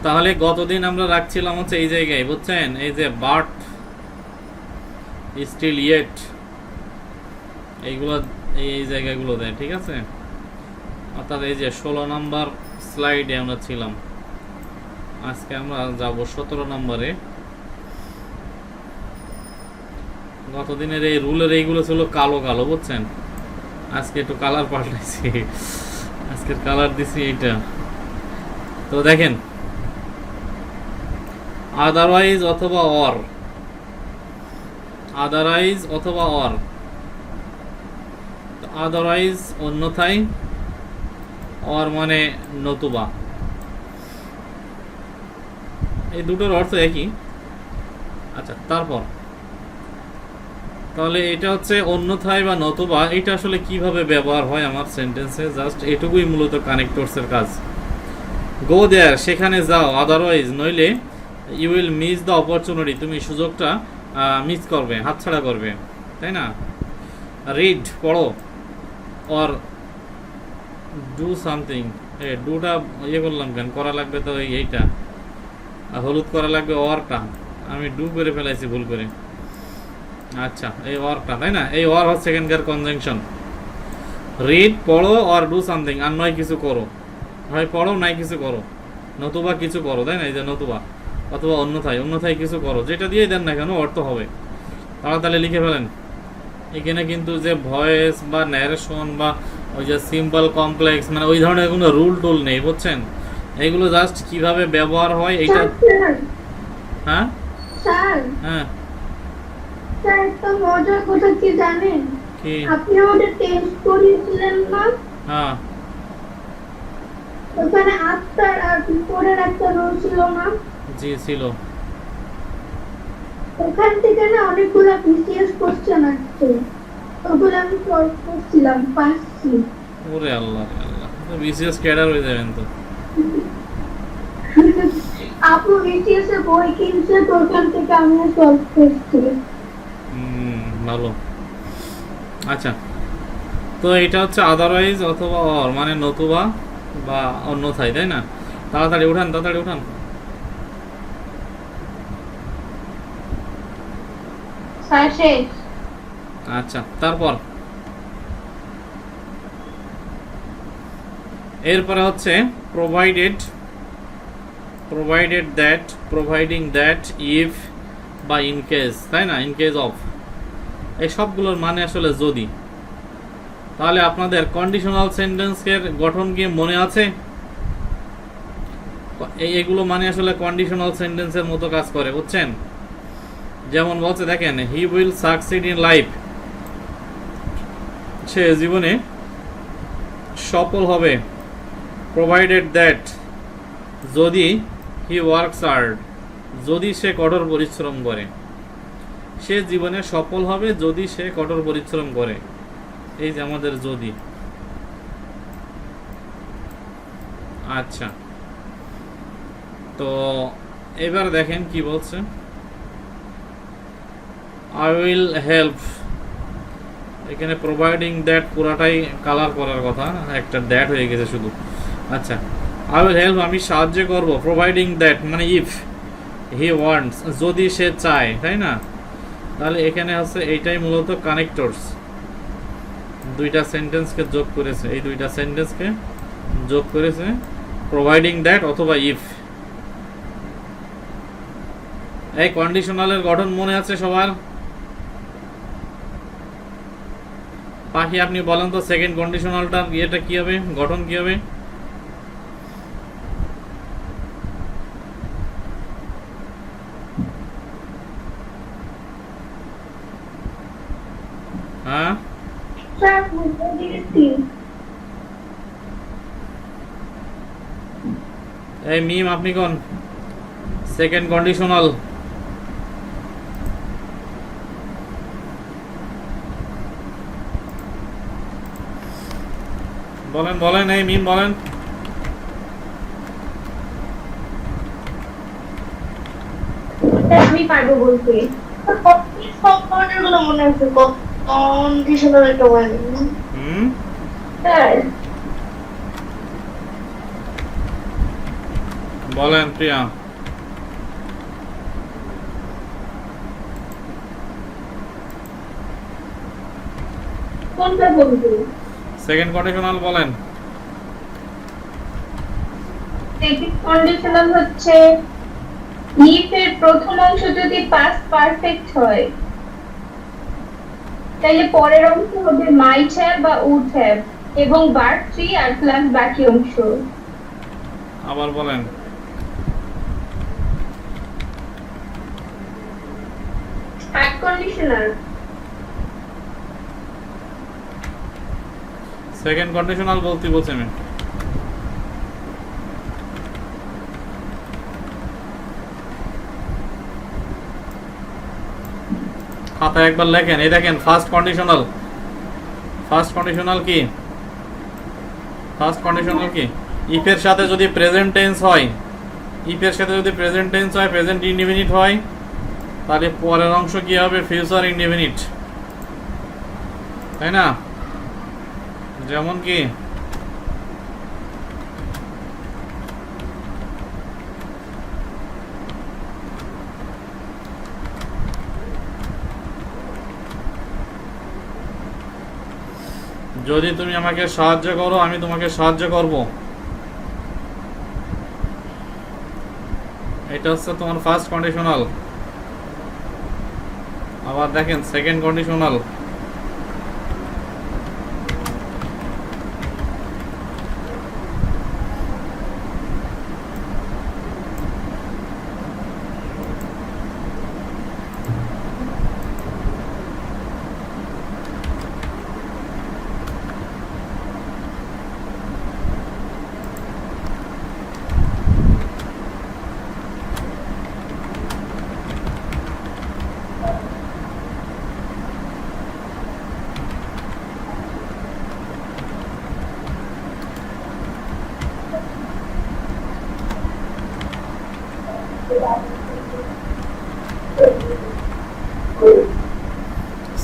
তাহলে গতদিন আমরা রাখছিলাম হচ্ছে এই জায়গায়, বুঝছেন, এই যে বাট স্টিল ইয়েট, এইগুলো এই জায়গাগুলো দেয়, ঠিক আছে। অর্থাৎ এই যে 16 নম্বর স্লাইডে আমরা ছিলাম, আজকে আমরা যাব 17 নম্বরে। গতদিনের এই রুলের এইগুলো ছিল কালো কালো, বুঝছেন, আজকে একটু কালার পাল্টাইছি, আজকের কালার দিছি এইটা। তো দেখেন, আদারওয়াইজ অথবা অর, আদারওয়াইজ অথবা অর, আদারওয়াইজ অন্যথায়, অর মানে নতুবা, এই দুটোর অর্থ একই। আচ্ছা, তারপর তাহলে এটা হচ্ছে অন্যথায় বা নতুবা, এটা আসলে কিভাবে ব্যবহার হয় আমার সেন্টেন্সে, জাস্ট এটুকুই মূলত কানেক্টরসের কাজ। গো দেয়ার, সেখানে যাও, আদারওয়াইজ নইলে you will miss the opportunity, তুমি সুযোগটা মিস করবে, হাতছাড়া করবে, তাই না। রিড, পড়ো, অর ডু সামথিং, ডুটা ইয়ে করলাম কেন, করা লাগবে তো এইটা, হলুদ করা লাগবে অরটা, আমি ডু করে ফেলাইছি ভুল করে। আচ্ছা, এই অরটা, তাই না, এই অর হচ্ছে সেকেন্ডকার কনজাংশন। রিড, পড়ো, অর ডু সামথিং, আর নয় কিছু করো, হয় পড়ো নাই কিছু করো, নতুবা কিছু করো, তাই না, এই যে নতুবা অথবা অন্যথায়, অন্যথায় কিছু করো, যেটা দিয়ে দেন না কেন অর্থ হবে। তাড়াতাড়ি লিখে ফেলেন। এখানে কিন্তু যে ভয়েস বা ন্যারেশন বা ওই যে সিম্পল কমপ্লেক্স, মানে ওই ধরনের কোনো রুল টুল নেই, বুঝছেন, এইগুলো জাস্ট কিভাবে ব্যবহার হয় এইটা। হ্যাঁ স্যার, হ্যাঁ, স্যার একটা মজার কথা কি জানেন? কি? আপনি আমাদের টেস্ট করিয়েছিলেন না, হ্যাঁ, ওখানে আফটার আর বিফোরের একটা রোল ছিল না? জি ছিল। ওখান থেকে না অনেকগুলো বিসিএস কোশ্চেন আসছে, ওগুলো আমি সলভ করছিলাম, পাচ্ছি। ওরে আল্লাহ রে আল্লাহ, বিসিএস ক্যাডার হয়ে যাবেন তো। আপু বিসিএস এর বই কিনছে, তো ওখান থেকে আমি সলভ করছি। ভালো। আচ্ছা, তো এটা হচ্ছে আদারওয়াইজ অথবা অর, মানে নতুবা বা অন্যথায়, তাই না। তাড়াতাড়ি উঠান, তাড়াতাড়ি উঠান। স্যার শেষ। আচ্ছা, তারপর এরপরে হচ্ছে provided, provided that, providing that, if বা ইন কেস, তাই না, ইন কেস অফ, এই সবগুলোর মানে আসলে যদি। তাহলে আপনাদের কন্ডিশনাল সেন্টেন্সের গঠন কি মনে আছে? এগুলো মানে আসলে কন্ডিশনাল সেন্টেন্সের মতো কাজ করে, বুঝছেন। যেমন বলছে দেখেন, he will succeed in life, সে জীবনে সফল হবে, প্রোভাইডেড দ্যাট, যদি হি ওয়ার্কস হার্ড, যদি সে কঠোর পরিশ্রম করে, সে জীবনে সফল হবে যদি সে কঠোর পরিশ্রম করে, এই যে আমাদের যদি। আচ্ছা, তো এবার দেখেন কি বলছে, আই উইল হেল্প, এখানে প্রোভাইডিং দ্যাট পুরাটাই কালার করার কথা, একটা দ্যাট হয়ে গেছে শুধু। আচ্ছা, আই উইল হেল্প, আমি সাহায্য করব, প্রোভাইডিং দ্যাট মানে ইফ হি ওয়ান্টস, যদি সে চায়, তাই না। তাহলে এখানে হচ্ছে এইটাই মূলত কানেক্টরস, দুইটা সেন্টেন্সকে যোগ করেছে, এই দুইটা সেন্টেন্সকে যোগ করেছে প্রোভাইডিং দ্যাট অথবা ইফ। এই কন্ডিশনালের গঠন মনে আছে সবার? পাখি, আপনি বলেন তো সেকেন্ড কন্ডিশনালটার ইয়েটা কি হবে, গঠন কি হবে? হ্যাঁ, স্যার বুঝতে দিয়েছি। এই মিম, আপনি কোন সেকেন্ড কন্ডিশনাল? বলেন বলেন, এই মিম বলেন। আমি পারবো বলতে, সব ধরনের গুলো মনে আছে, কন্ডিশনাল একটা ওয়ার্ড। স্যার বলেন প্রিয়া। কোনটা বলবো? সেকেন্ড কন্ডিশনাল বলেন। সেকেন্ড কন্ডিশনাল হচ্ছে if এর প্রথম অংশ যদি পাস্ট পারফেক্ট হয় তাহলে পরের অংশ হবে might have বা would have এবং verb 3 আর প্লাস বাকি অংশ। আবার বলেন। থার্ড কন্ডিশনাল সেকেন্ড কন্ডিশনাল বলছি আমি। খাতা একবার লেখেন। এই দেখেন ফার্স্ট কন্ডিশনাল। ফার্স্ট কন্ডিশনাল কি? ফার্স্ট কন্ডিশনাল কি? ইফ এর সাথে যদি প্রেজেন্ট টেন্স হয়, ইফ এর সাথে যদি প্রেজেন্ট টেন্স হয়, প্রেজেন্ট ইনডিফিনিট হয়, তাহলে পরের অংশ কি হবে? ফিউচার ইনডিফিনিট, তাই না? যেমন কি যদি তুমি আমাকে সাহায্য করো আমি তোমাকে সাহায্য করব, এটা হচ্ছে তোমার ফার্স্ট কন্ডিশনাল। আবার দেখেন সেকেন্ড কন্ডিশনাল।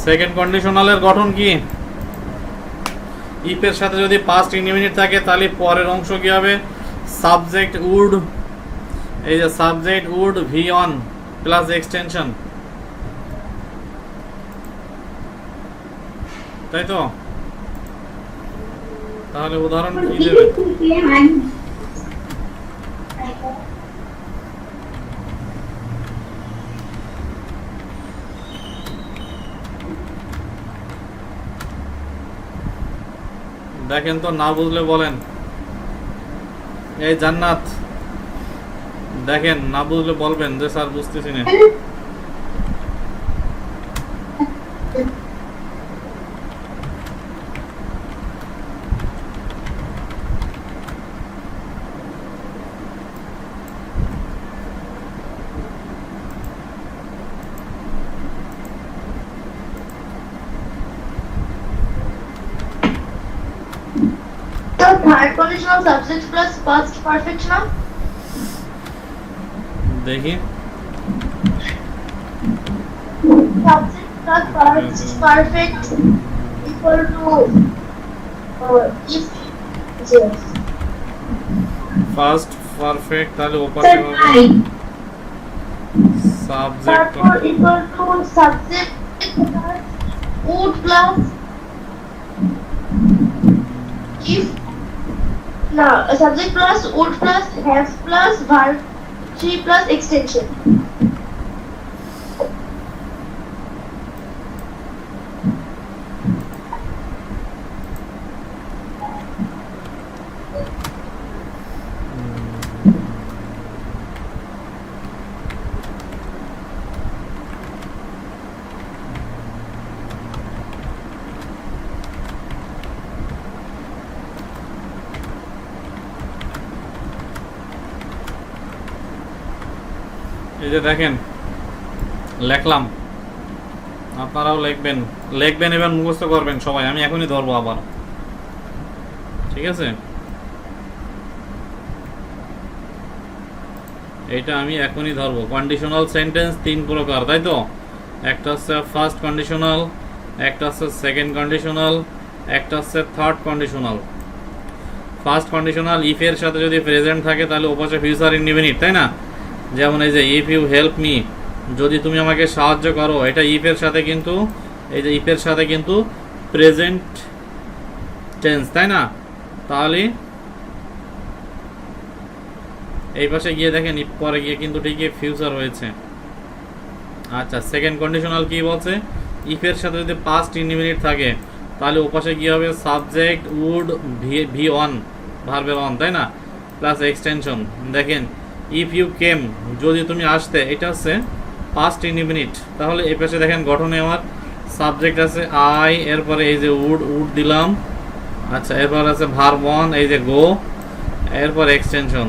সেকেন্ড কন্ডিশনালের গঠন কি? ইফ এর সাথে যদি পাস্ট ইনডিফিনিট থাকে তাহলে পরের অংশ কি হবে? সাবজেক্ট উড, এই যে subject would V on plus extension, তাই তো? তাহলে উদাহরণ কি দেবে? দেখেন তো, না বুঝলে বলেন। এই জান্নাত দেখেন, না বুঝলে বলবেন যে স্যার বুঝতেছি না। Third conditional subject plus past perfect না? দেখি subject plus past perfect equal to if জেস ফার্স্ট পারফেক্ট, তাহলে ওপাশে হবে সাবজেক্ট তারপর equal to subject plus would plus if না subject plus would plus have plus verb 3 plus extension. এই যে দেখেন লেখলাম, আপনারাও লিখবেন, লিখবেন এবার মুখস্থ করবেন সবাই। আমি এখনই ধরবো আবার, ঠিক আছে? এটা আমি এখনই ধরবো। কন্ডিশনাল সেন্টেন্স তিন প্রকার, তাই তো? একটা হচ্ছে ফার্স্ট কন্ডিশনাল, একটা হচ্ছে সেকেন্ড কন্ডিশনাল, একটা হচ্ছে third conditional. First conditional if এর সাথে যদি প্রেজেন্ট থাকে তাহলে ওপাশে ফিউচার ইনডিফিনিট, তাই না? যেমন এই যে ইফ ইউ হেল্প মি, যদি তুমি আমাকে সাহায্য করো, এটা ইফ এর সাথে কিন্তু, এই যে ইফ এর সাথে কিন্তু প্রেজেন্ট টেন্স, তাই না? তাহলে এই পাশে গিয়ে দেখেন ইফ পরে গিয়ে কিন্তু ঠিকই ফিউচার হয়েছে। আচ্ছা, সেকেন্ড কন্ডিশনাল কি বলছে? ইফ এর সাথে যদি পাস্ট ইনডিফিনিট থাকে তাহলে ওপাশে কি হবে? সাবজেক্ট উড ভি অন, ভার্বের অন, তাই না? Plus extension. দেখেন ইফ ইউ কেম, যদি তুমি আসতে, এটা হচ্ছে পাস্ট ইনডিফিনিট। তাহলে এই পাশে দেখেন গঠনে আমার সাবজেক্ট আছে আই, এরপরে এই যে উড দিলাম। আচ্ছা, এরপর আছে ভার্ব অন, এই যে গো, এরপর এক্সটেনশন।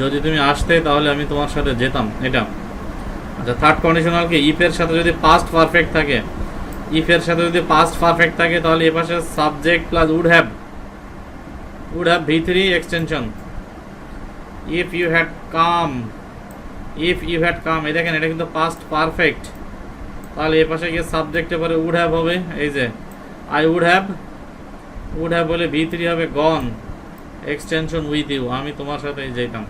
যদি তুমি আসতে তাহলে আমি তোমার সাথে যেতাম, এটা। আচ্ছা, থার্ড কন্ডিশনাল কি? ইফ এর সাথে যদি পাস্ট পারফেক্ট থাকে, ইফ এর সাথে যদি পাস্ট পারফেক্ট থাকে তাহলে এই পাশে সাবজেক্ট প্লাস উড হ্যাভ ভি3 extension. If you had come, এই দেখেন এটা কিন্তু পাস্ট পারফেক্ট, তাহলে এই পাশে গিয়ে সাবজেক্টের পরে উড হ্যাভ হবে, এই যে আই উড হ্যাভ বলে ভি3 হবে গন, এক্সটেনশন উইথ ইউ, আমি তোমার সাথে যেতাম।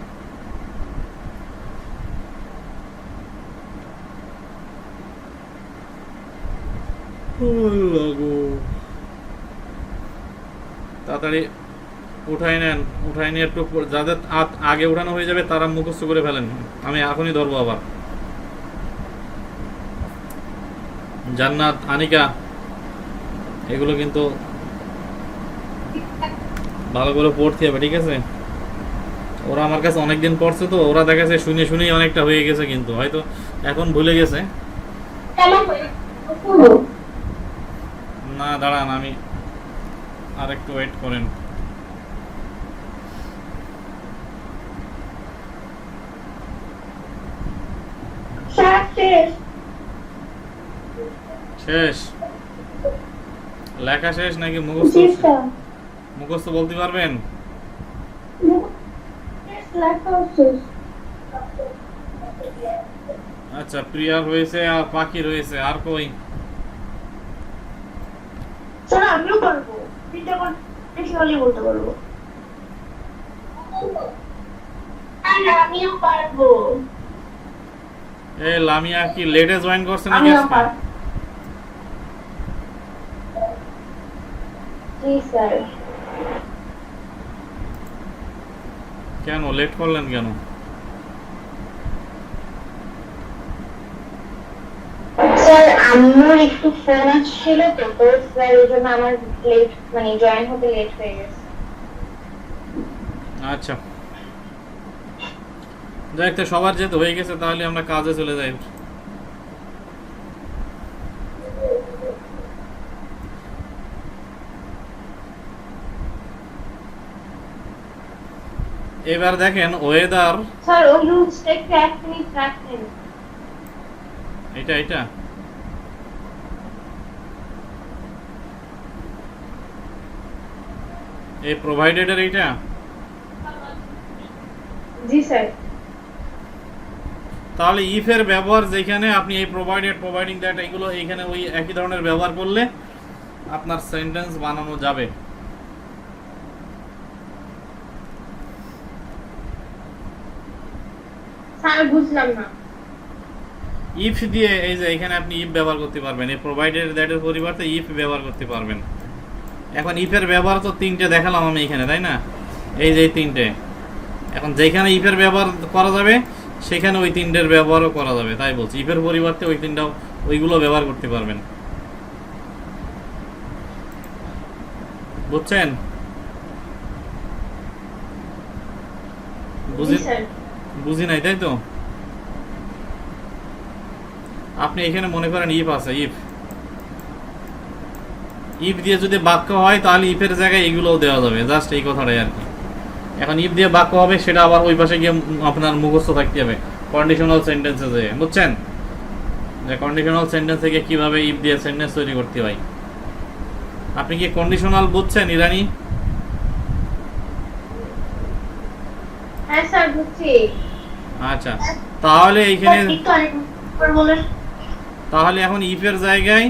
তাড়াতাড়ি উঠাই নিয়ে একটু, যাদের আগে উঠানো হয়ে যাবে তারা মুখস্থ করে ফেলেন, আমি এখনই ধরবো আবার। জান্নাত, আনিকা, এগুলো কিন্তু ভালো করে পড়তে হবে, ঠিক আছে? ওরা আমার কাছে অনেকদিন পড়ছে তো, ওরা দেখা যাচ্ছে শুনেই অনেকটা হয়ে গেছে, কিন্তু হয়তো এখন ভুলে গেছে। না দাঁড়ান, আমি আর একটু ওয়েট করেন। শেষ? লেখা শেষ নাকি মুখস্থ বলতে পারবেন? আচ্ছা, প্রিয়ার হয়েছে আর পাখি রয়েছে, আর কই? স্যার আমিও পারবো, তিনটা কন্ডিশনালি বলতে পারবো। আমিও পারবো। এই লামিয়া কি লেটে জয়েন করছে নাকি আজকে? জি স্যার। কেন লেট করলেন কেন? স্যার আমার একটু ফোন আসছিল তো স্যার, এই জন্য আমার লেট, মানে জয়েন হতে লেট হয়ে গেছে। আচ্ছা, যাই তো, সবার যেতে হয়ে গেছে, তাহলে আমরা কাজে চলে যাই। এবার দেখেন ওয়েদার, স্যার ওই রুলস টেকতে 1 মিনিট রাখেন। এটা এই প্রোভাইডেডের এইটা। জি স্যার। তাহলে ইফ এর ব্যবহার যেখানে আপনি এই প্রোভাইডিং দ্যাট, এগুলো এইখানে ওই একই ধরনের ব্যবহার করলে আপনার সেন্টেন্স বানানো যাবে। স্যার বুঝলাম না। ইফ দিয়ে এই যে এখানে আপনি ইফ ব্যবহার করতে পারবেন, এই প্রোভাইডেড দ্যাটের পরিবর্তে ইফ ব্যবহার করতে পারবেন। এখন ইফের ব্যবহার তো তিনটে দেখালাম আমি এখানে, তাই না? এই যে তিনটে, এখন যেখানে ইফের ব্যবহার করা যাবে সেখানে ওই তিনটের ব্যবহারও করা যাবে, তাই বলছি ইফের পরিবর্তে ওই তিনটাও, ওইগুলো ব্যবহার করতে পারবেন। বুঝছেন? বুঝি নাই, তাই তো? আপনি এখানে মনে করেন ইফ আছে, ইফ দিয়ে যদি বাক্য হয় তাহলে ইফের জায়গায় এগুলোও দেওয়া যাবে, জাস্ট এই কথাটাই আর কি। এখন ইফ দিয়ে বাক্য হবে সেটা আবার ওই পাশে গিয়ে আপনার মুখস্থ থাকতে হবে কন্ডিশনাল সেন্টেন্সে যে, বুঝছেন? যে কন্ডিশনাল সেন্টেন্স থেকে কিভাবে ইফ দিয়ে সেন্টেন্স তৈরি করতে হয়। আপনি কি কন্ডিশনাল বুঝছেন ইরানি? হ্যাঁ স্যার বুঝছি। আচ্ছা, তাহলে এইখানে তাহলে এখন ইফের জায়গায়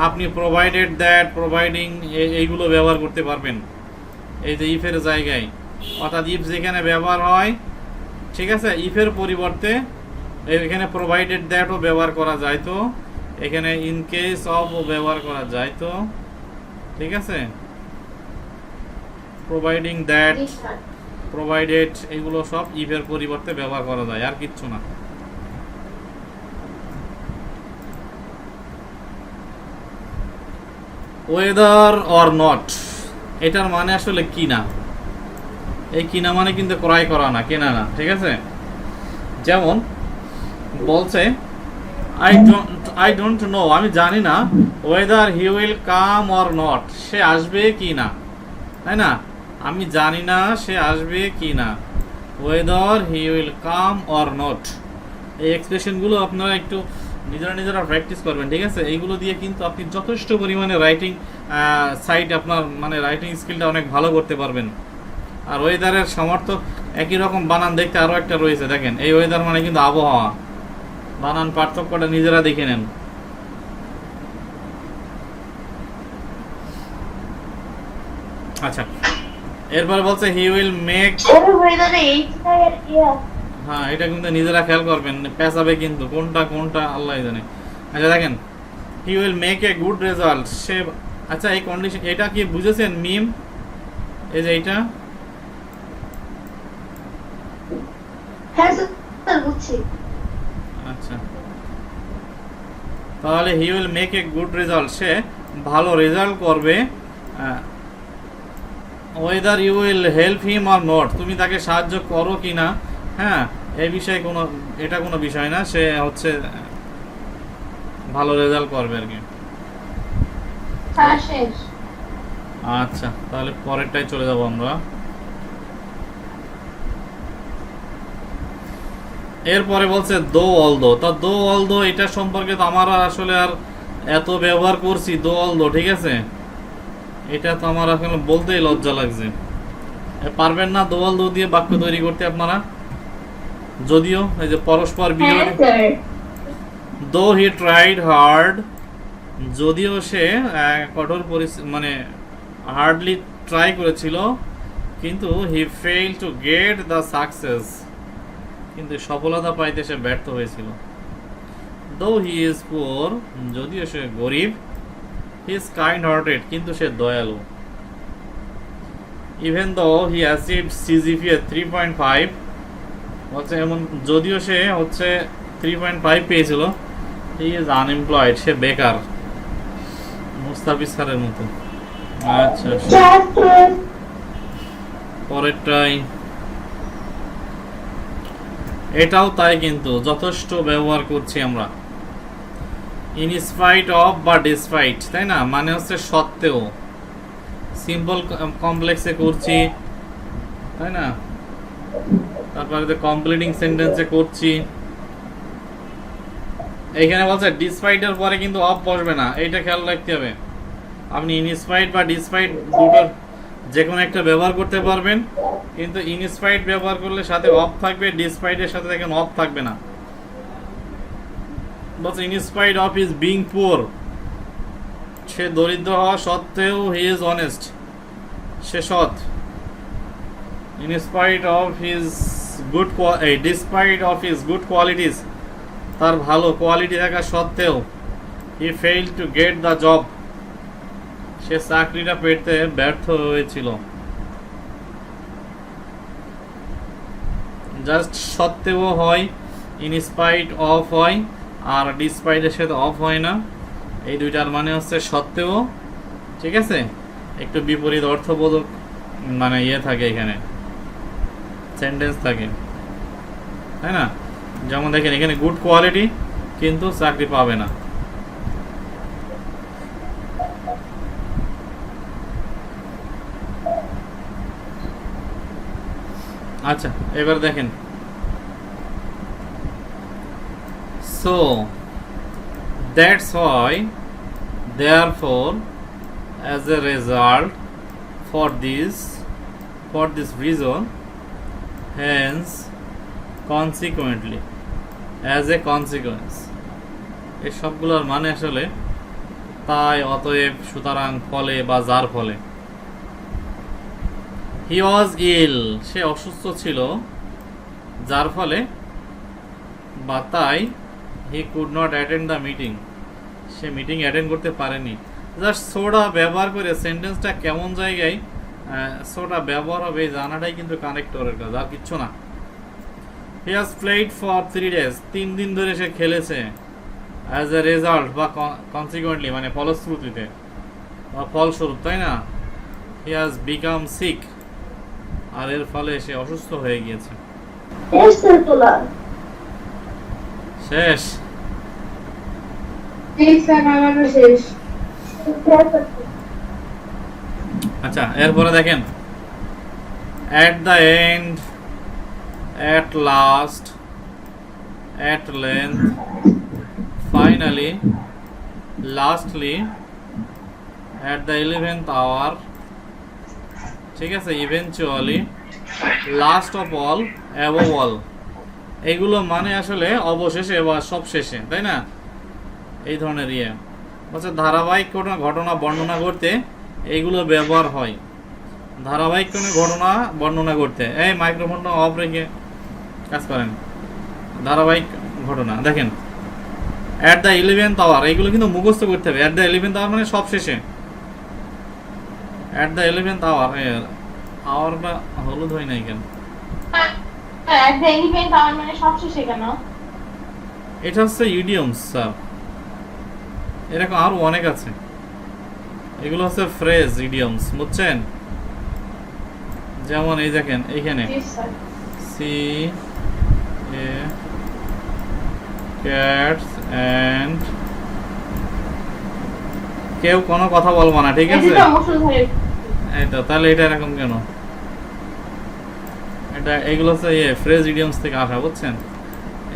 আপনি প্রোভাইডেড দ্যাট, প্রোভাইডিং, এইগুলো ব্যবহার করতে পারবেন। এই যে ইফের জায়গায়, অর্থাৎ ইফ যেখানে ব্যবহার হয়, ঠিক আছে, ইফের পরিবর্তে এখানে প্রোভাইডেড দ্যাটও ব্যবহার করা যায়, তো এখানে ইন কেস অফও ব্যবহার করা যায়, তো ঠিক আছে, providing that, G sir. Provided, এগুলো সব ইফের পরিবর্তে ব্যবহার করা যায়, আর কিচ্ছু না। ওয়েদার অর নট, এটার মানে আসলে কি না, এই কিনা মানে কিন্তু ক্রয় করা না, কেনা না, ঠিক আছে। যেমন বলছে আই ডোন্ট নো, আমি জানি না, whether he will come or not, সে আসবে কি না, তাই না, আমি জানি না সে আসবে কি না, whether he will come or not. এই এক্সপ্রেশনগুলো আপনারা একটু নিজেরা প্র্যাকটিস করবেন, ঠিক আছে। এইগুলো দিয়ে কিন্তু আপনি যথেষ্ট পরিমাণে রাইটিং সাইট, আপনার মানে রাইটিং স্কিলটা অনেক ভালো করতে পারবেন। আর ওয়েদারের সমর্থক একই রকম বানান দেখতে আরও একটা রয়েছে, দেখেন, এই ওয়েদার মানে কিন্তু আবহাওয়া, বানান পার্থক্যটা নিজেরা দেখে নেন। আচ্ছা, এরপর বলছে হি উইল মেক, স্যার ওয়েদারে এইচটা এর ইয়া হ্যাঁ এটা কিন্তু নিজেরা খেয়াল করবেন, পেঁচাবে কিন্তু কোনটা আল্লাহ জানে। আচ্ছা দেখেন, he will make a good result, সে, আচ্ছা এই কন্ডিশন, এটা কি বুঝেছেন মিম, এই যে এইটা, হ্যাঁ স্যার বুঝছি। আচ্ছা তাহলে he will make a good result, সে ভালো রেজাল্ট করবে। Whether you will help him or not, তুমি তাকে সাহায্য করো কি না, হ্যাঁ এই বিষয়ে কোনো, এটা কোনো বিষয় না, সে হচ্ছে ভালো রেজাল্ট করবে আর কি। হ্যাঁ শেষ। আচ্ছা তাহলে পরেরটাই চলে যাব আমরা। এরপরে বলছে দো অলদো, তা দো অলদো এটা সম্পর্কে তো আমার আসলে আর এত ব্যবহার করছি, দো অলদো, ঠিক আছে, এটা তো আমার এখন বলতেই লজ্জা লাগছে। পারবেন না দো অলদো দিয়ে বাক্য তৈরি করতে আপনারা? যদিও এই যে পরস্পর হ্যাঁ বিরোধী, স্যার। দো হি ট্রাইড হার্ড, যদিও সে কঠোর মানে হার্ডলি ট্রাই করেছিল, কিন্তু he fail to get the success, কিন্তু সফলতা পাইতে সে ব্যর্থ হয়েছিল। দো হি ইজ পুয়ার, যদিও সে গরিব, হি ইজ কাইন্ড হার্টেড, কিন্তু সে দয়ালু। ইভেন দো হি অ্যাচিভড সিজিপিএ 3.5, হচ্ছে এমন, যদিও সে হচ্ছে 3.5 পেয়েছিল, হি ইজ আনএমপ্লয়েড, সে বেকার, মুস্তাফিজ স্যারের মতো। আচ্ছা পরেরটাই, এটাও তাই, কিন্তু যথেষ্ট ব্যবহার করছি আমরা, ইন স্পাইট অফ বা ডিসপাইট, তাই না, মানে হচ্ছে সত্ত্বেও, সিম্পল কমপ্লেক্সে করছি, তাই না, তারপরে কমপ্লিটিং সেন্টেন্সে করছি। এইখানে বলছে ডিসপাইটের পরে কিন্তু অফ বসবে না, এইটা খেয়াল রাখতে হবে। আপনি ইনস্পাইট বা ডিসপাইট দুটোর যে কোনো একটা ব্যবহার করতে পারবেন, কিন্তু ইনস্পাইট ব্যবহার করলে সাথে অফ থাকবে, ডিসপাইটের সাথে দেখেন অফ থাকবে না। বলছে in spite of is being poor, সে দরিদ্র হওয়া সত্ত্বেও হি ইজ অনেস্ট, সে সৎ। In spite of his good, despite of his good qualities, তার ভালো কোয়ালিটি থাকা সত্ত্বেও, he fail to get the job, সে চাকরিটা পেতে ব্যর্থ হয়েছিল। জাস্ট সত্ত্বেও হয়, ইনস্পাইট অফ হয়, আর ডিসপাইটের সাথে অফ হয় না, এই দুইটার মানে হচ্ছে সত্ত্বেও, ঠিক আছে, একটু বিপরীত অর্থবোধক মানে ইয়ে থাকে, এখানে সেন্টেন্স থাকে, তাই না। যেমন দেখেন এখানে গুড কোয়ালিটি, কিন্তু চাকরি পাবে না। আচ্ছা এবার দেখেন, so that's why, therefore, as a result, for this reason, hence, consequently, as a consequence, এই সবগুলোর মানে আসলে তাই, অতএব, সুতরাং, ফলে বা যার ফলে। হি ওয়াজ ইল, সে অসুস্থ ছিল, যার ফলে বা তাই he could not attend the meeting, সে মিটিং অ্যাটেন্ড করতে পারেনি। জাস্ট সোডা ব্যবহার করে সেন্টেন্সটা কেমন জায়গায় সোডা ব্যবহার হবে এই জানাটাই কিন্তু কানেক্টরের কাজ, আর কিচ্ছু না। He has played for 3 days, 3 দিন ধরে সে খেলেছে। অ্যাজ এ রেজাল্ট বা কনসিকুয়েন্টলি মানে ফলশ্রুতিতে বা ফলস্বরূপ, তাই না? হি হ্যাজ বিকাম সিক, আর এর ফলে সে অসুস্থ হয়ে গিয়েছে। Yes, circular. শেষ। Yes, sir, আমারও শেষ। আচ্ছা, এরপরে দেখেন at the end, at last, at length, finally, lastly, at the 11th hour, ঠিক আছে, eventually, last of all, above all, এগুলো মানে আসলে অবশেষে বা সব শেষে, তাই না? এই ধরনের হচ্ছে ধারাবাহিক কোনো ঘটনা বর্ণনা করতে এইগুলো ব্যবহার হয়। ধারাবাহিক কোনো ঘটনা বর্ণনা করতে, এই মাইক্রোফোনটা অফ রেখে কাজ করেন। ধারাবাহিক ঘটনা দেখেন অ্যাট দ্য 11th hour, এইগুলো কিন্তু মুখস্থ করতে হবে। অ্যাট দ্য 11th hour মানে সব শেষে। অ্যাট দ্য 11th hour, আওয়ারটা হলুদ হয় নাই কেন? At the 11th hour মানে সব শেষে কেন? এটা হচ্ছে ইডিয়মস স্যার, এরকম আরো অনেক আছে। এগুলো হচ্ছে ফ্রেজ, ইডিয়মস, বুঝছেন? যেমন এই দেখেন এইখানে Yes, sir. See a cats and, কেউ কোনো কথা বলবো না, ঠিক আছে? এটা মুসল ধরে। এই তো, তাহলে এটা এরকম কেন? এটা এগুলো হচ্ছে ফ্রেজ ইডিয়মস থেকে আসা, বুঝছেন?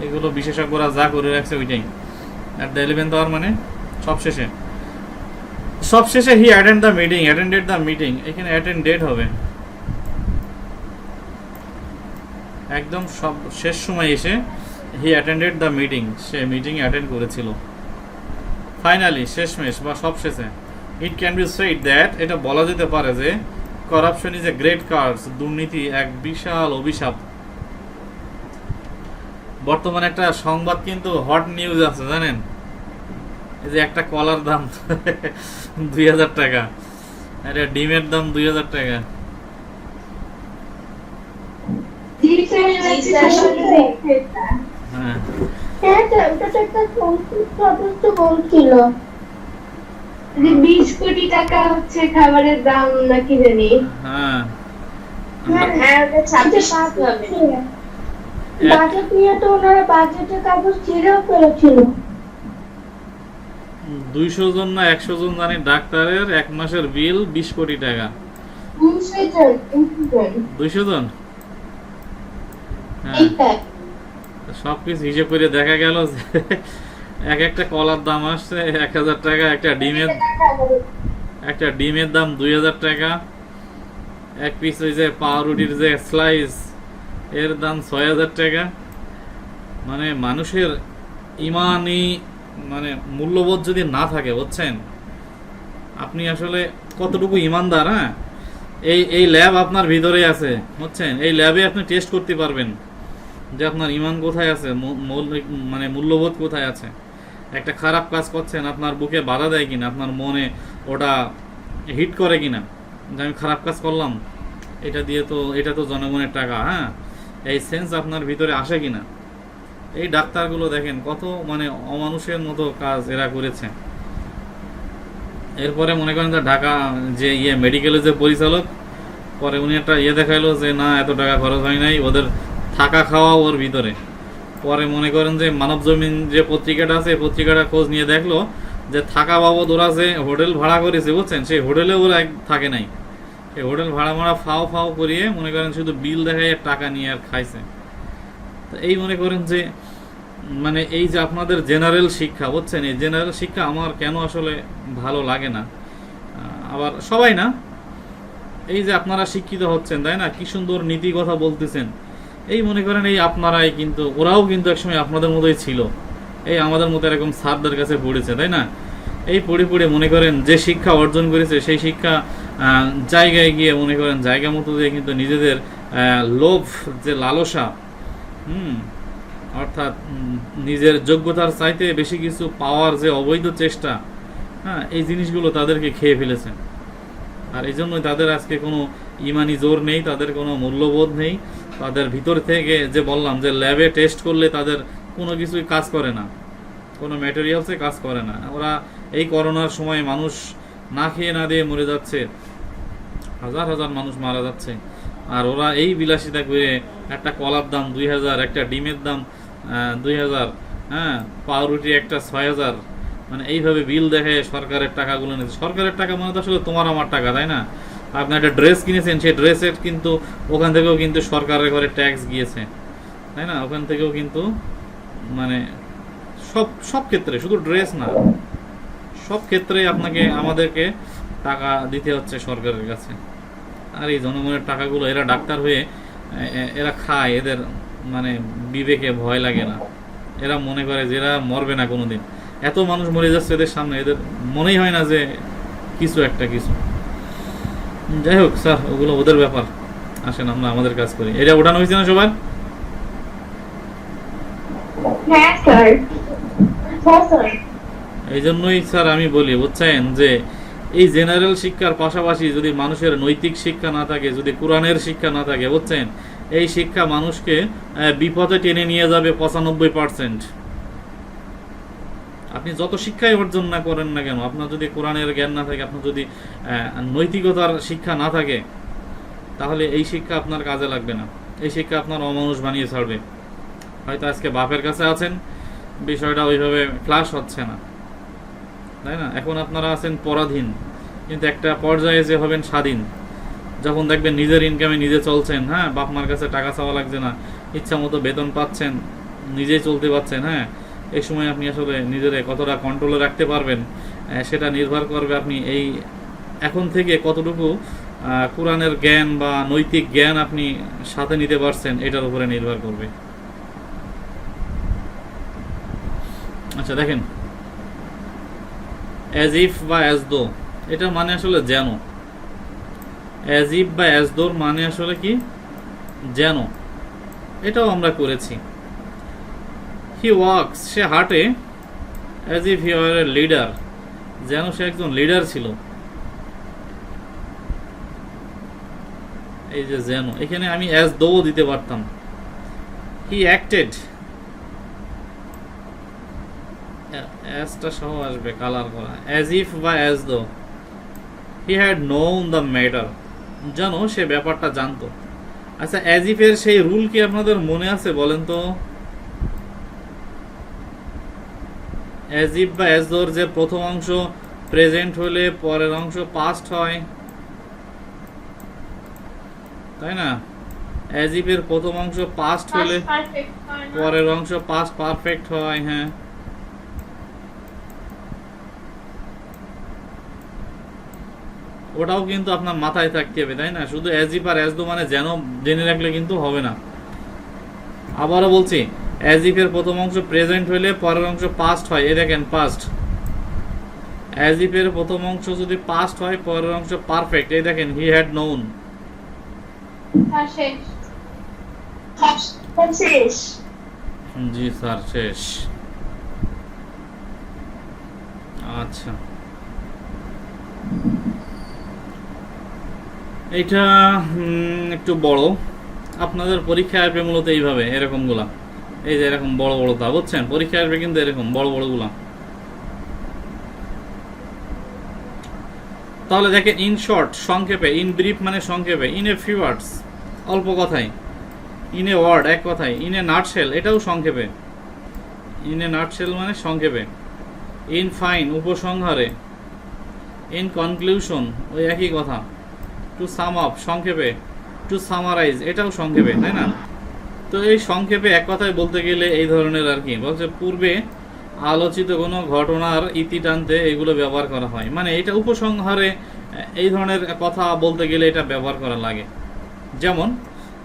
এগুলো বিশেষজ্ঞরা যা করে রাখছে ওইটাই। অ্যাট দ্য 11th hour মানে সব শেষে। সব শেষে he attend the meeting, attended the meeting, এখানে অ্যাটেন্ডেড হবে। একদম সব শেষ সময় এসে হি অ্যাটেন্ডেড দ্য মিটিং, সে মিটিং অ্যাটেন্ড করেছিল। ফাইনালি, শেষমেশ বা সব শেষে। It can be said that, এটা বলা যেতে পারে যে corruption is a great curse, দুর্নীতি এক বিশাল অভিশাপ। বর্তমানে একটা সংবাদ কিন্তু হট নিউজ আছে, জানেন? এই যে একটা কলার দাম 2000 টাকা, আরে ডিমের দাম 2000 টাকা। হ্যাঁ, ওটা তো একটা বলছিল যে 20 কোটি টাকা হচ্ছে খাবারের দাম নাকি জানি। হ্যাঁ, হ্যাঁ, ওটা 26 হবে। বাজেট নিয়ে তো ওনারা বাজেটের কাগজ ছিঁড়েও ফেলেছিল। 200 জন না 100 জন জানি ডাক্তারের এক মাসের বিল 20 কোটি টাকা। 200 জন, হ্যাঁ। সবকিছু হিসেব করে দেখা গেল যে এক একটা কলার দাম আসছে 1000 টাকা, একটা ডিমের দাম 2000 টাকা, এক পিস ওই যে পাউরুটির যে স্লাইস এর দাম 6000 টাকা। মানে মানুষের ইমানি মানে মূল্যবোধ যদি না থাকে, বুঝছেন, আপনি আসলে কতটুকু ইমানদার। হ্যাঁ, এই ল্যাব আপনার ভিতরে আছে, বুঝছেন? এই ল্যাবে আপনি টেস্ট করতে পারবেন যে আপনার ইমান কোথায় আছে, মানে মূল্যবোধ কোথায় আছে। একটা খারাপ কাজ করছেন, আপনার বুকে বাধা দেয় কিনা, আপনার মনে ওটা হিট করে কিনা যে আমি খারাপ কাজ করলাম, এটা তো জনগণের টাকা। হ্যাঁ, এই সেন্স আপনার ভিতরে আসে কিনা। এই ডাক্তারগুলো দেখেন কত মানে অমানুষের মতো কাজ এরা করেছে। এরপরে মনে করেন যে ঢাকা যে মেডিকেলের যে পরিচালক, পরে উনি একটা দেখাইলো যে না এত টাকা খরচ হয় নাই, ওদের থাকা খাওয়া ওর ভিতরে। পরে মনে করেন যে মানব জমিন যে পত্রিকাটা আছে, পত্রিকাটা খোঁজ নিয়ে দেখলো যে থাকা বাবদ ওরা যে হোটেল ভাড়া করেছে, বুঝছেন, সেই হোটেলে ওরা থাকে নাই। এই হোটেল ভাড়া ফাও করিয়ে মনে করেন শুধু বিল দেখায় টাকা নিয়ে আর খাইছে। তো এই মনে করেন যে মানে এই যে আপনাদের জেনারেল শিক্ষা, বুঝছেন, এই জেনারেল শিক্ষা আমার কেন আসলে ভালো লাগে না। আবার সবাই না, এই যে আপনারা শিক্ষিত হচ্ছেন, তাই না, কি সুন্দর নীতি কথা বলতেছেন, এই মনে করেন এই আপনারাই কিন্তু, ওরাও কিন্তু একসময় আপনাদের মতোই ছিল, এই আমাদের মতো এরকম স্যারদের কাছে পড়েছে, তাই না? এই পড়ে পড়ে মনে করেন যে শিক্ষা অর্জন করেছে সেই শিক্ষা জায়গায় গিয়ে মনে করেন জায়গা মতো দিয়ে কিন্তু নিজেদের লোভ যে লালসা, অর্থাৎ নিজের যোগ্যতার চাইতে বেশি কিছু পাওয়ার যে অবৈধ চেষ্টা, হ্যাঁ, এই জিনিসগুলো তাদেরকে খেয়ে ফেলেছে। আর এই জন্যই তাদের আজকে কোনো ইমানি জোর নেই, তাদের কোনো মূল্যবোধ নেই। তাদের ভিতর থেকে যে বললাম যে ল্যাবে টেস্ট করলে তাদের কোনো কিছুই কাজ করে না, কোনো ম্যাটেরিয়ালসে কাজ করে না। ওরা এই করোনার সময় মানুষ না খেয়ে না দিয়ে মরে যাচ্ছে, হাজার হাজার মানুষ মারা যাচ্ছে, আর ওরা এই বিলাসিতা করে একটা কলার দাম 2000, একটা ডিমের দাম 2000, হ্যাঁ, পাউরুটি একটা 6000, মানে এইভাবে বিল দেখে সরকারের টাকাগুলো নিচ্ছে। সরকারের টাকা মানে তো আসলে তোমার আমার টাকা, তাই না? আপনি একটা ড্রেস কিনেছেন, সেই ড্রেসের কিন্তু ওখান থেকেও কিন্তু সরকারের ঘরে ট্যাক্স গিয়েছে, তাই না? ওখান থেকেও কিন্তু মানে সব ক্ষেত্রে, শুধু ড্রেস না, সব ক্ষেত্রে আপনাকে আমাদেরকে টাকা দিতে হচ্ছে সরকারের কাছে। আর এই জনগণের টাকাগুলো এরা ডাক্তার হয়ে এরা খায়, এদের মানে বিবেকে ভয় লাগে না। এরা মনে করে যে এরা মরবে না কোনোদিন। এত মানুষ মরে যাচ্ছে এদের সামনে, এদের মনেই হয় না যে কিছু একটা কিছু। যাই হোক স্যার, ওগুলো ওদের ব্যাপার, আসেন আমরা আমাদের কাজ করি। এটা ওঠানো হয়েছে না সবার? হ্যাঁ স্যার, হ্যাঁ স্যার। এই জন্যই স্যার আমি বলি, বুঝছেন, যে এই জেনারেল শিক্ষার পাশাপাশি যদি মানুষের নৈতিক শিক্ষা না থাকে, যদি কোরআনের শিক্ষা না থাকে, বুঝছেন, এই শিক্ষা মানুষকে বিপদে টেনে নিয়ে যাবে 95%। আপনি যত শিক্ষাই অর্জন না করেন না কেন, আপনার যদি কোরআনের জ্ঞান না থাকে, আপনার যদি নৈতিকতার শিক্ষা না থাকে, তাহলে এই শিক্ষা আপনার কাজে লাগবে না। এই শিক্ষা আপনার অমানুষ বানিয়ে ছাড়বে। হয়তো আজকে বাপের কাছে আছেন, বিষয়টা ওইভাবে ফ্লাশ হচ্ছে না, তাই না? এখন আপনারা আছেন পরাধীন, কিন্তু একটা পর্যায়ে যে হবেন স্বাধীন, যখন দেখবেন নিজের ইনকামে নিজে চলছেন, হ্যাঁ, বাপ মার কাছে টাকা চাওয়া লাগছে না, ইচ্ছা মতো বেতন পাচ্ছেন, নিজেই চলতে পারছেন, হ্যাঁ, এই সময় আপনি আসলে নিজের কতটা কন্ট্রোলে রাখতে পারবেন সেটা নির্ভর করবে আপনি এই এখন থেকে কতটুকু কোরআনের জ্ঞান বা নৈতিক জ্ঞান আপনি সাথে নিতে পারছেন, এটার উপরে নির্ভর করবে। আচ্ছা দেখেন, অ্যাজ ইফ বা অ্যাজ দো, এটা মানে আসলে যেন। অ্যাজ ইফ বা অ্যাজ দোর মানে আসলে কি? যেন। এটাও আমরা করেছি। হি ওয়াকস, সে হাঁটে, as if he war a leader, যেন সে একজন লিডার ছিল। এই যে যেন, এখানে আমি অ্যাজ দো দিতে পারতাম। হি অ্যাক্টেড, অ্যাজটা সহ আসবে কালার করা, অ্যাজ ইফ বা as though. He had known the matter, যেন সে ব্যাপারটা জানতো। আচ্ছা, অ্যাজ ইফ এর সেই রুল কি আপনাদের মনে আছে বলেন তো? অ্যাজ ইফ বা অ্যাজ দোর যে প্রথম অংশ প্রেজেন্ট হলে পরের অংশ পাস্ট হয়, তাই না? অ্যাজ ইফ এর প্রথম অংশ পাস্ট হলে পরের অংশ পাস্ট পারফেক্ট হয়, হ্যাঁ। ওটাও কিন্তু আপনার মাথায় থাকতে হবে, তাই না? শুধু as if R as though মানে যেন জেনে রাখলে কিন্তু হবে না। আবারও বলছি, অ্যাজ ইফ এর প্রথম অংশ প্রেজেন্ট হইলে পরের অংশ পাস্ট হয়, এই দেখেন পাস্ট। অ্যাজ ইফ এর প্রথম অংশ যদি পাস্ট হয়, পরের অংশ পারফেক্ট, এই দেখেন he had known. G sir, শেষ। আচ্ছা, এইটা একটু বড়, আপনাদের পরীক্ষা আসবে মূলত এইভাবে, এরকম গুলা, এই যে এরকম বড় বড় তা, বুঝছেন? পরীক্ষা আসবে কিন্তু এরকম বড় বড় গুলা। তাহলে দেখেন, ইন শর্ট সংক্ষেপে, ইন ব্রিফ মানে সংক্ষেপে, ইন এ ফিউ ওয়ার্ডস অল্প কথায়, ইন এ ওয়ার্ড এক কথায়, ইন এ নাটশেল এটাও সংক্ষেপে, ইন এ নাটশেল মানে সংক্ষেপে, ইন ফাইন উপসংহারে, ইন কনক্লুশন ওই একই কথা, টু সাম আপ সংক্ষেপে, টু সামারাইজ এটাও সংক্ষেপে, তাই না? তো এই সংক্ষেপে এক কথায় বলতে গেলে এই ধরনের আর কি বলছে, পূর্বে আলোচিত কোনো ঘটনার ইতি টানতে এগুলো ব্যবহার করা হয়, মানে এটা উপসংহারে এই ধরনের কথা বলতে গেলে এটা ব্যবহার করা লাগে। যেমন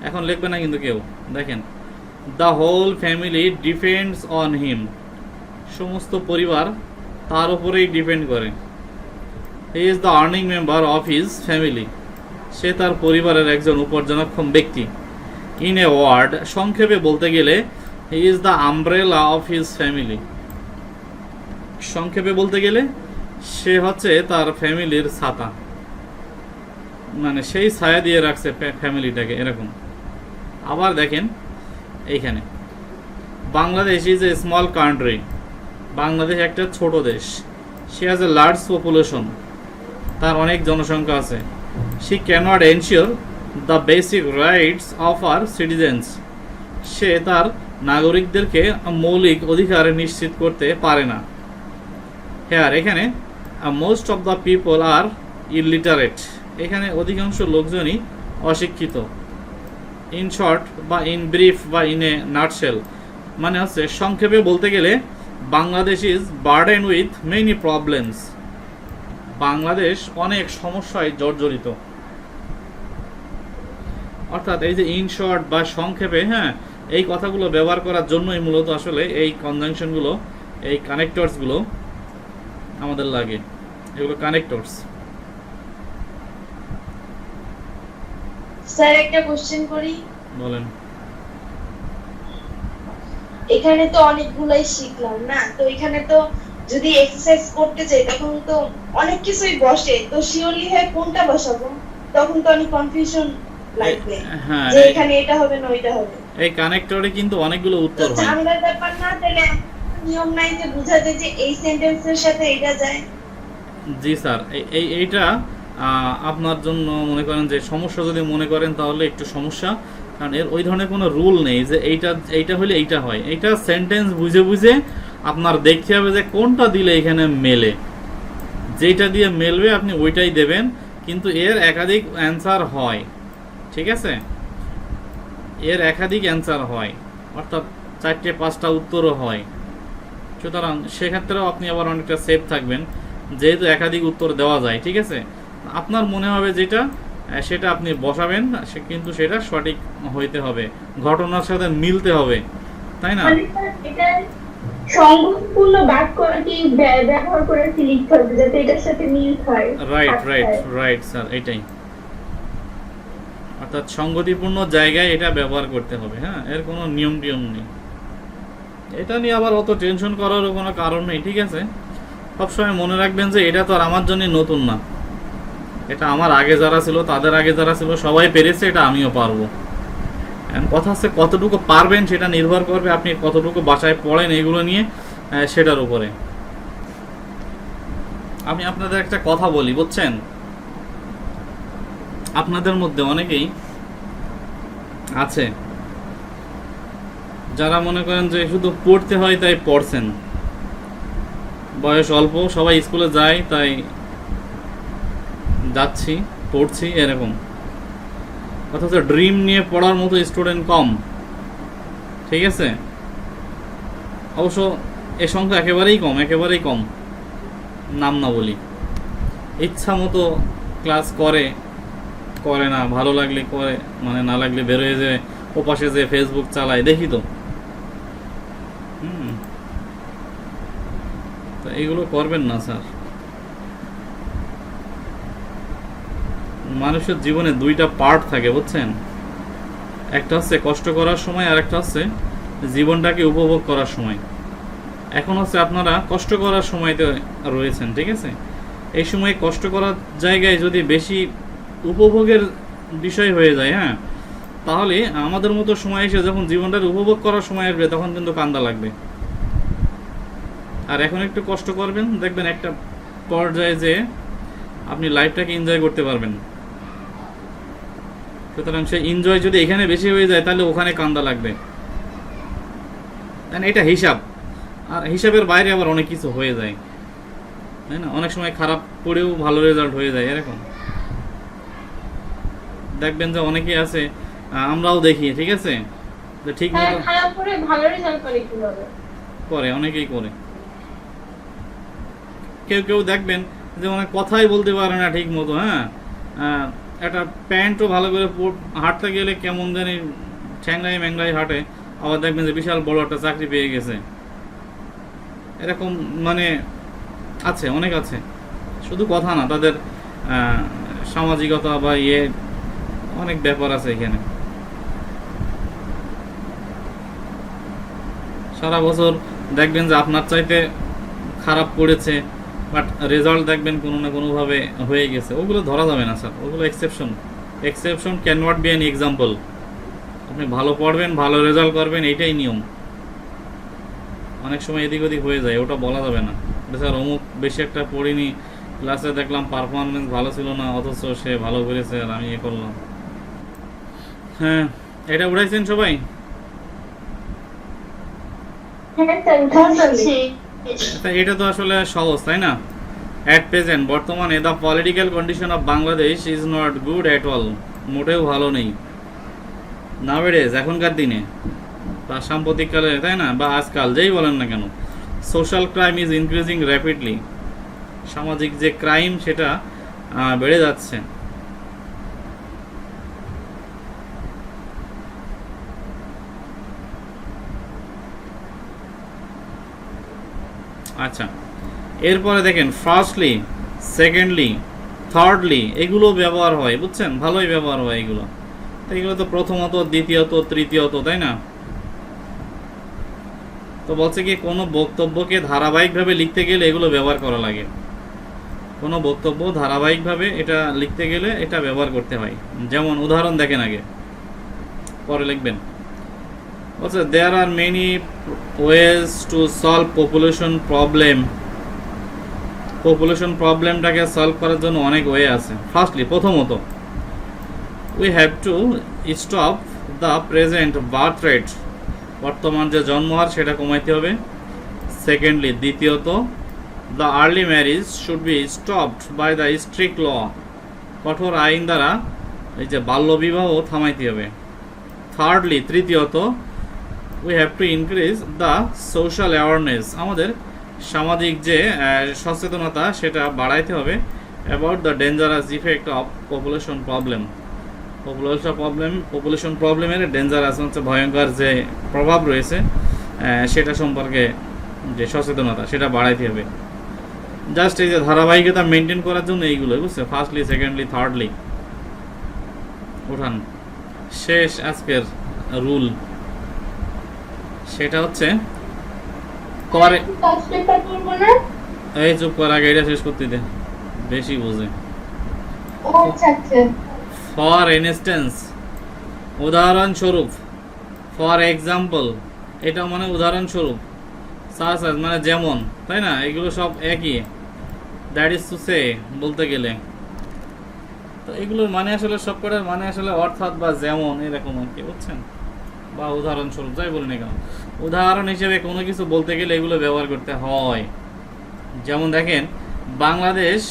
এখন লিখবে না কিন্তু কেউ, দেখেন, the whole family depends on him, সমস্ত পরিবার তার উপরেই ডিপেন্ড করে। He is the earning member of his family, সে তার পরিবারের একজন উপার্জনক্ষম ব্যক্তি। ইন এ ওয়ার্ড, সংক্ষেপে বলতে গেলে হি is the umbrella of his family, সংক্ষেপে বলতে গেলে সে হচ্ছে তার ফ্যামিলির ছাতা, মানে সেই ছায়া দিয়ে রাখছে ফ্যামিলিটাকে, এরকম। আবার দেখেন এইখানে, Bangladesh is a small country, Bangladesh একটা ছোট দেশ। She has a large population, তার অনেক জনসংখ্যা আছে। She cannot ensure the basic rights of our citizens, সে তার নাগরিকদেরকে মৌলিক অধিকার নিশ্চিত করতে পারে না। হেয়ার, এখানে most of the people are illiterate, এখানে অধিকাংশ লোকজনই অশিক্ষিত। ইন শর্ট বা ইন ব্রিফ বা ইন এ নাটশেল, মানে হচ্ছে সংক্ষেপে বলতে গেলে Bangladesh is burden with many problems, Bangladesh অনেক সমস্যায় জর্জরিত। অর্থাৎ এই যে ইন শর্ট বা সংক্ষেপে, হ্যাঁ, এই কথাগুলো ব্যবহার করার জন্যই মূলত আসলে এই কনজাংশনগুলো, এই কানেক্টরসগুলো আমাদের লাগে, এগুলো কানেক্টরস। স্যার একটা কোশ্চেন করি। বলেন। এখানে তো অনেকগুলাই শিখলাম না, তো এখানে তো যদি এক্সারসাইজ করতে চাই তখন তো অনেক কিছুই বসে, তো শিওরলি হয় কোনটা বসাবো? তখন তো অনেক কনফিউশন লাগবে হ্যাঁ, যে এখানে এটা হবে না ওইটা হবে। এই কানেক্টরে কিন্তু অনেকগুলো তো উত্তর হয়। ঝামেলার ব্যাপার না, তাহলে নিয়ম নাই যে বোঝা যায় যে এই সেন্টেন্সের সাথে এটা যায়। জি স্যার, এইটা আপনার জন্য মনে করেন যে সমস্যা যদি মনে করেন তাহলে একটু সমস্যা, কারণ এর ওই ধরনের কোনো রুল নেই যে এইটা হলে এইটা হয়। এইটা সেন্টেন্স বুঝে বুঝে আপনার দেখতে হবে যে কোনটা দিলে এখানে মেলে, যেটা দিয়ে মেলবে আপনি ওইটাই দেবেন, কিন্তু এর একাধিক অ্যান্সার হয়, ঠিক আছে? এর একাধিক অ্যান্সার হয়, অর্থাৎ 4টে 5টা উত্তরও হয়। সুতরাং সেক্ষেত্রেও আপনি আবার অনেকটা সেফ থাকবেন, যেহেতু একাধিক উত্তর দেওয়া যায়, ঠিক আছে? আপনার মনে হবে যেটা সেটা আপনি বসাবেন, কিন্তু সেটা সঠিক হইতে হবে, ঘটনার সাথে মিলতে হবে, তাই না? মানে স্যার, এটা সংগঠনপূর্ণ বাক্য আর কি ব্যবহার করে কি লিখতে হবে যাতে এটার সাথে মিল হয়। রাইট রাইট রাইট স্যার, এটাই। অর্থাৎ সংগতিপূর্ণ জায়গায় এটা ব্যবহার করতে হবে, হ্যাঁ, এর কোনো নিয়ম টিয়ম নেই। এটা নিয়ে আবার অত টেনশন করারও কোনো কারণ নেই, ঠিক আছে? সবসময় মনে রাখবেন যে এটা তো আর আমার জন্য নতুন না, এটা আমার আগে যারা ছিল, তাদের আগে যারা ছিল সবাই পেরেছে, এটা আমিও পারবো। কথা হচ্ছে কতটুকু পারবেন সেটা নির্ভর করবে আপনি কতটুকু বাসায় পড়েন এগুলো নিয়ে, সেটার উপরে। আমি আপনাদের একটা কথা বলি, বুঝছেন? আপনাদের মধ্যে অনেকেই আছে যারা মনে করেন যে শুধু পড়তে হয় তাই পড়ছেন, বয়স অল্প, সবাই স্কুলে যায় তাই যাচ্ছি, পড়ছি, এরকম। অথচ ড্রিম নিয়ে পড়ার মতো স্টুডেন্ট কম, ঠিক আছে? অবশ্য এ সংখ্যা একেবারেই কম, নাম না বলি। ইচ্ছা মতো ক্লাস করে না, ভালো লাগলে করে, মানে না লাগলে বেরোয় যে ওপাশে যে ফেসবুক চালায়, দেখি তো। তো এইগুলো করবেন না স্যার। মানুষের জীবনে 2টা পার্ট থাকে, বুঝছেন? একটা হচ্ছে কষ্ট করার সময়, আর একটা হচ্ছে জীবনটাকে উপভোগ করার সময়। এখন হচ্ছে আপনারা কষ্ট করার সময়তে রয়েছেন, ঠিক আছে? এই সময় কষ্ট করার জায়গায় যদি বেশি উপভোগের বিষয় হয়ে যায়, হ্যাঁ, তাহলে আমাদের মতো সময় এসে যখন জীবনটাকে উপভোগ করার সময় আসবে তখন কিন্তু কান্দা লাগবে। আর এখন একটু কষ্ট করবেন, দেখবেন একটা পর্যায়ে যে আপনি লাইফটাকে এনজয় করতে পারবেন। সুতরাং সেই এনজয় যদি এখানে বেশি হয়ে যায় তাহলে ওখানে কান্দা লাগবে। এটা হিসাব, আর হিসাবের বাইরে আবার অনেক কিছু হয়ে যায়, তাই না? অনেক সময় খারাপ পড়েও ভালো রেজাল্ট হয়ে যায়, এরকম দেখবেন যে অনেকেই আছে, আমরাও দেখি, ঠিক আছে, যে ঠিক মতো খারাপ করে ভালো রেজাল্ট করে কিভাবে? করে, অনেকেই করে। কেউ দেখবেন যে অনেক কথাই বলতে পারে না ঠিক মতো, হ্যাঁ, একটা প্যান্টও ভালো করে হাঁটতে গেলে কেমন জানি ঠ্যাংরাই ম্যাংরাই হাঁটে, আবার দেখবেন যে বিশাল বড় একটা চাকরি পেয়ে গেছে। এরকম মানে আছে, অনেক আছে, শুধু কথা না, তাদের সামাজিকতা বা অনেক ব্যাপার আছে এখানে। সারা বছর দেখবেন যে আপনার চাইতে খারাপ করেছে, বাট রেজাল্ট দেখবেন কোনো না কোনোভাবে হয়ে গেছে, ওগুলো ধরা যাবে না স্যার, ওগুলো exception. Exception can not be an example. আপনি ভালো পড়বেন, ভালো রেজাল্ট করবেন, এইটাই নিয়ম। অনেক সময় এদিক ওদিক হয়ে যায়, ওটা বলা যাবে না। স্যার অমুক বেশি একটা পড়িনি, ক্লাসে দেখলাম পারফরমেন্স ভালো ছিল না, অথচ সে ভালো করেছে আর আমি করলাম। হ্যাঁ, এটা উঠাইছেন সবাই? এটা তো আসলে সহজ, তাই না? অ্যাট প্রেজেন্ট, বর্তমানে the political condition of Bangladesh is not good at all, মোটেও ভালো নেই। নাওএডেজ, এখনকার দিনে বা সাম্প্রতিককালে, তাই না, বা আজকাল যেই বলেন না কেন, social crime is increasing rapidly. সামাজিক যে ক্রাইম সেটা বেড়ে যাচ্ছে। আচ্ছা, এরপরে দেখেন ফার্স্টলি, সেকেন্ডলি, থার্ডলি, এগুলো ব্যবহার হয়, বুঝছেন, ভালোই ব্যবহার হয় এগুলো। তো এগুলো তো প্রথমত, দ্বিতীয়ত, তৃতীয়ত, তাই না? তো বলছে কি, কোনো বক্তব্যকে ধারাবাহিকভাবে লিখতে গেলে এগুলো ব্যবহার করা লাগে। কোনো বক্তব্য ধারাবাহিকভাবে এটা লিখতে গেলে এটা ব্যবহার করতে হয়। যেমন উদাহরণ দেখেন, আগে পরে লিখবেন। বলছে there are many ways to solve population problem. Population প্রবলেমটাকে সলভ করার জন্য অনেক ওয়ে আছে। ফার্স্টলি, প্রথমত, we have to stop the present birth rate. বর্তমান যে জন্ম হার সেটা কমাইতে হবে। সেকেন্ডলি, দ্বিতীয়ত, the early marriage should be stopped by the strict law. কঠোর আইন দ্বারা এই যে বাল্যবিবাহ থামাইতে হবে। থার্ডলি, তৃতীয়ত, we have to increase the social awareness. আমাদের সামাজিক যে সচেতনতা সেটা বাড়াইতে হবে about the dangerous effect of population problem. Population প্রবলেমের ডেঞ্জারাস হচ্ছে ভয়ঙ্কর যে প্রভাব রয়েছে সেটা সম্পর্কে যে সচেতনতা সেটা বাড়াইতে হবে। জাস্ট এই যে ধারাবাহিকতা মেনটেন করার জন্য এইগুলো, বুঝছে, ফার্স্টলি, সেকেন্ডলি, থার্ডলি উঠান। শেষ আজকের রুল, সেটা হচ্ছে পরে এই চুপ কর, আগে এটা শেষ করতে দে, বেশি বোঝে। ফর ইনস্ট্যান্স, উদাহরণস্বরূপ। ফর এক্সাম্পল, এটা মানে উদাহরণস্বরূপ। সাচ অ্যাজ মানে যেমন, তাই না, এগুলো সব একই। দ্যাট ইজ টু সে, বলতে গেলে। তো এগুলোর মানে আসলে সবকটার মানে আসলে অর্থাৎ বা যেমন, এরকম আর কি, বুঝছেন, বা উদাহরণস্বরূপ, যাই বলি না কেন, উদাহরণ হিসেবে কোনো কিছু বলতে গেলে এগুলো ব্যবহার করতে হয়। যেমন দেখেন, Bangladesh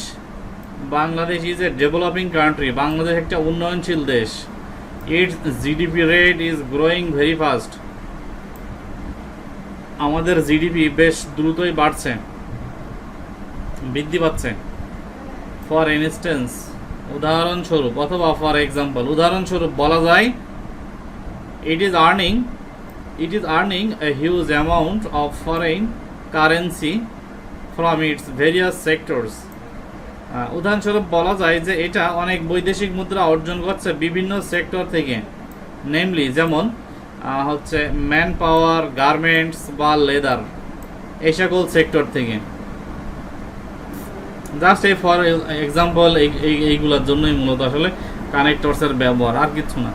is A developing country. Bangladesh একটা উন্নয়নশীল দেশ। It's GDP rate is growing very fast. আমাদের জিডিপি বেশ দ্রুতই বাড়ছে, বৃদ্ধি পাচ্ছে। ফর ইনস্ট্যান্স, উদাহরণস্বরূপ, অথবা ফর এক্সাম্পল, উদাহরণস্বরূপ বলা যায় it is earning a huge amount of foreign currency from its various sectors. উদাহরণস্বরূপ বলা যায় যে এটা অনেক বৈদেশিক মুদ্রা অর্জন করছে বিভিন্ন সেক্টর থেকে, নেমলি যেমন হচ্ছে ম্যান পাওয়ার, গার্মেন্টস বা লেদার, এই সকল সেক্টর থেকে। জাস্ট এই ফর এক্সাম্পল এইগুলোর জন্যই মূলত আসলে কানেক্টরসের ব্যবহার, আর কিছু না।